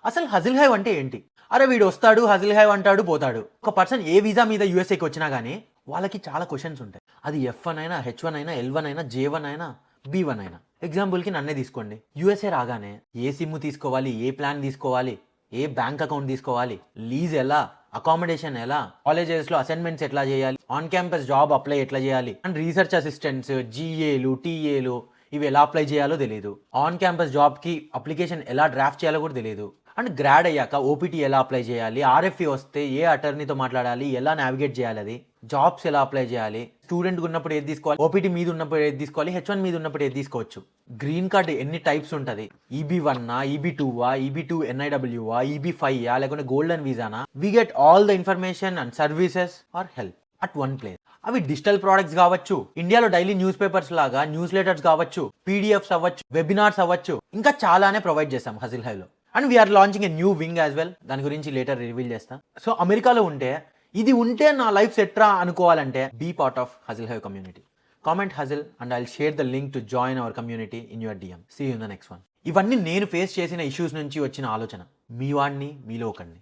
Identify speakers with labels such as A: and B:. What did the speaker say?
A: అసలు హజిల్ హైవ్ అంటే ఏంటి? అరే వీడు వస్తాడు, హజిల్ హైవ్ అంటాడు, పోతాడు. ఒక పర్సన్ ఏ వీసా మీద యూఎస్ఏకి వచ్చినా గానీ వాళ్ళకి చాలా క్వెషన్స్ ఉంటాయి. అది F1 అయినా, H1 అయినా, L1 అయినా, J1 అయినా, B1 అయినా. ఎగ్జాంపుల్‌కి నన్నే తీసుకోండి. యూఎస్ఏ రాగానే ఏ సిమ్ తీసుకోవాలి, ఏ ప్లాన్ తీసుకోవాలి, ఏ బ్యాంక్ అకౌంట్ తీసుకోవాలి, లీజ్ ఎలా, అకామిడేషన్ ఎలా, కాలేజెస్‌లో అసైన్‌మెంట్స్ ఎట్లా చేయాలి, ఆన్ క్యాంపస్ జాబ్ అప్లై ఎట్లా చేయాలి, అండ్ రీసెర్చ్ అసిస్టెంట్స్, జీఏలు, టీఏలు ఇవి ఎలా అప్లై చేయాలో తెలియదు. ఆన్ క్యాంపస్ జాబ్‌కి అప్లికేషన్ ఎలా డ్రాఫ్ట్ చేయాలో కూడా తెలియదు. అండ్ గ్రాడ్ అయ్యాక ఓపీటీ ఎలా అప్లై చేయాలి, ఆర్ఎఫ్ఈ వస్తే ఏ అటర్నీతో మాట్లాడాలి, ఎలా నావిగేట్ చేయాలి, అది జాబ్స్ ఎలా అప్లై చేయాలి, స్టూడెంట్ ఉన్నప్పుడు ఏది తీసుకోవాలి, ఓపీటీ మీద ఉన్నప్పుడు ఏది తీసుకోవాలి, H1 మీద ఉన్నప్పుడు ఏది తీసుకోవచ్చు, గ్రీన్ కార్డ్ ఎన్ని టైప్స్ ఉంటుంది, EB1 EB2 EB2 NIW EB5 లేకుంటే గోల్డెన్ వీసానా, we get all the information and services or help at one place. అవి డిజిటల్ ప్రోడక్ట్స్ కావచ్చు, ఇండియాలో డైలీ న్యూస్ పేపర్స్ లాగా న్యూస్ లెటర్స్ కావచ్చు, పీడిఎఫ్స్ అవ్వచ్చు, వెబినార్స్ అవ్వచ్చు, ఇంకా చాలానే ప్రొవైడ్ చేస్తాం హజిల్ హైవ్లో. And we're launching a new wing as well. దాని గురించి లేటర్ రివీల్ చేస్తా. సో అమెరికాలో ఉంటే ఇది ఉంటే నా లైఫ్ సెట్రా అనుకోవాలంటే be part of hustle hive community. Comment hustle and I'll share the link to join our community in your DM. See you in the next one. ఇవన్నీ నేను ఫేస్ చేసిన ఇష్యూస్ నుంచి వచ్చిన ఆలోచన. మీ వాడిని, మీలో ఒకడిని.